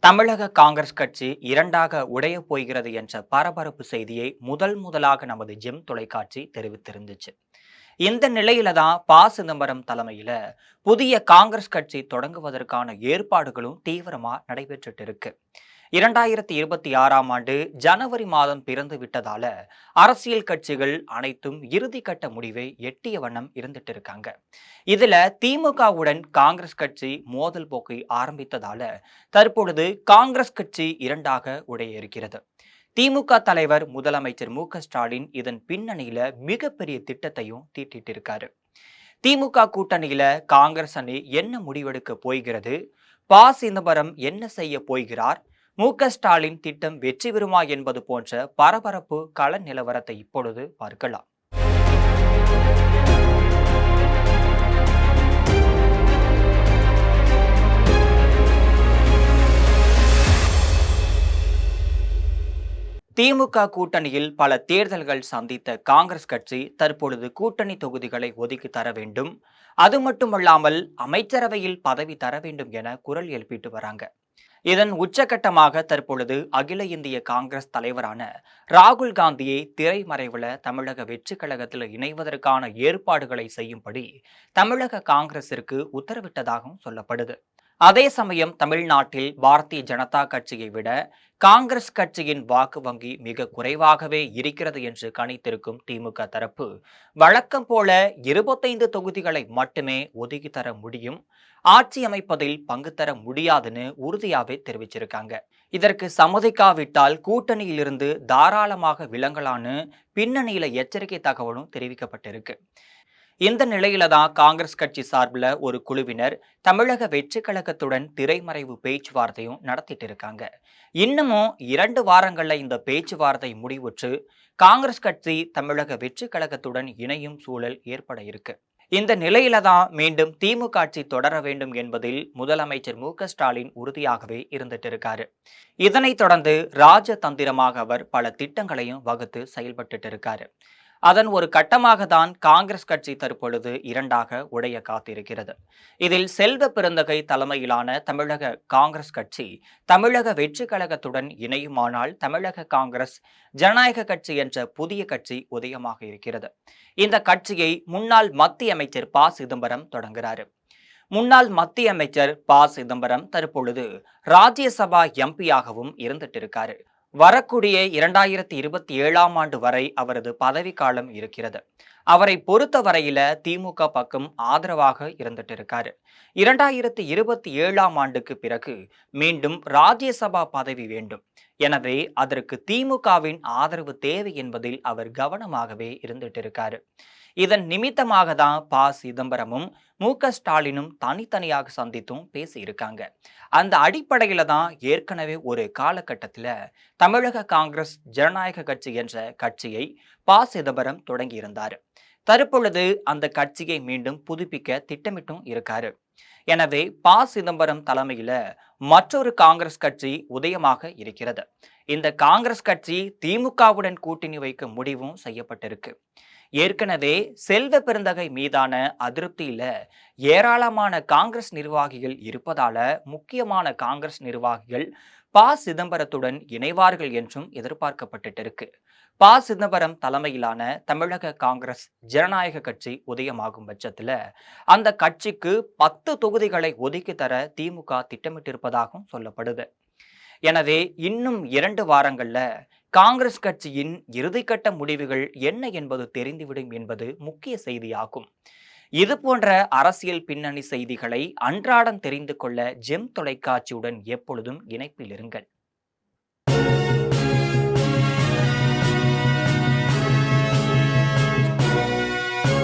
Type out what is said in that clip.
தமிழக காங்கிரஸ் கட்சி இரண்டாக உடையப் போகிறது என்ற பரபரப்பு செய்தியை முதலாக நமது ஜெம் தொலைக்காட்சி தெரிவித்திருந்துச்சு. இந்த நிலையில தான் சிதம்பரம் தலைமையில புதிய காங்கிரஸ் கட்சி தொடங்குவதற்கான ஏற்பாடுகளும் தீவிரமா நடைபெற்றுட்டு இருக்கு. 2026ஆம் ஆண்டு ஜனவரி மாதம் பிறந்து விட்டதால அரசியல் கட்சிகள் அனைத்தும் இறுதிக்கட்ட முடிவை எட்டிய வண்ணம் இருந்துட்டு இருக்காங்க. இதுல திமுகவுடன் காங்கிரஸ் கட்சி மோதல் போக்கை ஆரம்பித்ததால தற்பொழுது காங்கிரஸ் கட்சி இரண்டாக உடைய இருக்கிறது. திமுக தலைவர் முதலமைச்சர் மு.க.ஸ்டாலின் இதன் பின்னணியில மிகப்பெரிய திட்டத்தையும் தீட்டிட்டு இருக்காரு. திமுக கூட்டணியில காங்கிரஸ் அணி என்ன முடிவெடுக்க போகிறது, சிதம்பரம் என்ன செய்ய போகிறார், மு.க.ஸ்டாலின் திட்டம் வெற்றி பெறுமா என்பது போன்ற பரபரப்பு கள நிலவரத்தை இப்பொழுது பார்க்கலாம். திமுக கூட்டணியில் பல தேர்தல்கள் சந்தித்த காங்கிரஸ் கட்சி தற்பொழுது கூட்டணி தொகுதிகளை ஒதுக்கி தர வேண்டும், அது மட்டுமல்லாமல் அமைச்சரவையில் பதவி தர வேண்டும் என குரல் எழுப்பிட்டு வராங்க. இதன் உச்சகட்டமாக தற்பொழுது அகில இந்திய காங்கிரஸ் தலைவரான ராகுல் காந்தியை திரைமறைவுல தமிழக வெற்றி கழகத்தில் இணைவதற்கான ஏற்பாடுகளை செய்யும்படி தமிழக காங்கிரசிற்கு உத்தரவிட்டதாகவும் சொல்லப்படுது. அதே சமயம் தமிழ்நாட்டில் பாரதிய ஜனதா கட்சியை விட காங்கிரஸ் கட்சியின் வாக்கு வங்கி மிக குறைவாகவே இருக்கிறது என்று கணித்திருக்கும் திமுக தரப்பு வழக்கம் போல 25 தொகுதிகளை மட்டுமே ஒதுக்கி தர முடியும், ஆட்சி அமைப்பதில் பங்கு தர முடியாதுன்னு உறுதியாவே தெரிவிச்சிருக்காங்க. இதற்கு சம்மதிக்காவிட்டால் கூட்டணியிலிருந்து தாராளமாக விலகலான்னு பின்னணியில எச்சரிக்கை தகவலும் தெரிவிக்கப்பட்டிருக்கு. இந்த நிலையில தான் காங்கிரஸ் கட்சி சார்பில் ஒரு குழுவினர் தமிழக வெற்றி கழகத்துடன் திரைமறைவு பேச்சுவார்த்தையும் நடத்திட்டு இருக்காங்க. இன்னமும் 2 வாரங்கள்ல இந்த பேச்சுவார்த்தை முடிவுற்று காங்கிரஸ் கட்சி தமிழக வெற்றி கழகத்துடன் இணையும் சூழல் ஏற்பட இருக்கு. இந்த நிலையில தான் மீண்டும் திமுக ஆட்சி தொடர வேண்டும் என்பதில் முதலமைச்சர் மு.க.ஸ்டாலின் உறுதியாகவே இருந்துட்டு இருக்காரு. இதனைத் தொடர்ந்து ராஜதந்திரமாக அவர் பல திட்டங்களையும் வகுத்து செயல்பட்டு இருக்காரு. அதன் ஒரு கட்டமாக தான் காங்கிரஸ் கட்சி தற்பொழுது இரண்டாக உடைய காத்திருக்கிறது. இதில் செல்வ பெருந்தகை தலைமையிலான தமிழக காங்கிரஸ் கட்சி தமிழக வெற்றி கழகத்துடன் இணையுமானால் தமிழக காங்கிரஸ் ஜனநாயக கட்சி என்ற புதிய கட்சி உதயமாக இருக்கிறது. இந்த கட்சியை முன்னாள் மத்திய அமைச்சர் சிதம்பரம் தொடங்குகிறார். முன்னாள் மத்திய அமைச்சர் சிதம்பரம் தற்பொழுது ராஜ்யசபா எம்பியாகவும் இருந்துட்டு இருக்காரு. வரக்கூடிய 2027ஆம் ஆண்டு வரை அவரது பதவிக்காலம் இருக்கிறது. அவரை பொறுத்த வரையில திமுக பக்கம் ஆதரவாக இருந்துட்டு இருக்காரு. 2027ஆம் ஆண்டுக்கு பிறகு மீண்டும் ராஜ்யசபா பதவி வேண்டும், எனவே அதற்கு திமுகவின் ஆதரவு தேவை என்பதில் அவர் கவனமாகவே இருந்துட்டு இருக்காரு. இதன் நிமித்தமாக தான் சிதம்பரமும் மு.க.ஸ்டாலினும் தனித்தனியாக சந்தித்தும் பேசியிருக்காங்க. அந்த அடிப்படையில தான் ஏற்கனவே ஒரு காலகட்டத்தில் தமிழக காங்கிரஸ் ஜனநாயக கட்சி என்ற கட்சியை சிதம்பரம் தொடங்கியிருந்தார். தற்பொழுது அந்த கட்சியை மீண்டும் புதுப்பிக்க திட்டமிட்டும் இருக்காரு. எனவே சிதம்பரம் தலைமையில மற்றொரு காங்கிரஸ் கட்சி உதயமாக இருக்கிறது. இந்த காங்கிரஸ் கட்சி திமுகவுடன் கூட்டணி வைக்க முடிவும் செய்யப்பட்டிருக்கு. ஏற்கனவே செல்வ பெருந்தகை மீதான அதிருப்தியில ஏராளமான காங்கிரஸ் நிர்வாகிகள் இருப்பதால முக்கியமான காங்கிரஸ் நிர்வாகிகள் சிதம்பரத்துடன் இணைவார்கள் என்றும் எதிர்பார்க்கப்பட்டு இருக்கு. சிதம்பரம் தலைமையிலான தமிழக காங்கிரஸ் ஜனநாயக கட்சி உதயமாகும் பட்சத்துல அந்த கட்சிக்கு 10 தொகுதிகளை ஒதுக்கி தர திமுக திட்டமிட்டிருப்பதாகவும் சொல்லப்படுது. எனவே இன்னும் 2 வாரங்கள்ல காங்கிரஸ் கட்சியின் இறுதிக்கட்ட முடிவுகள் என்ன என்பது தெரிந்துவிடும் என்பது முக்கிய செய்தியாகும். இது போன்ற அரசியல் பின்னணி செய்திகளை அன்றாடம் தெரிந்து கொள்ள ஜெம் தொலைக்காட்சியுடன் எப்பொழுதும் இணைப்பில் இருங்கள்.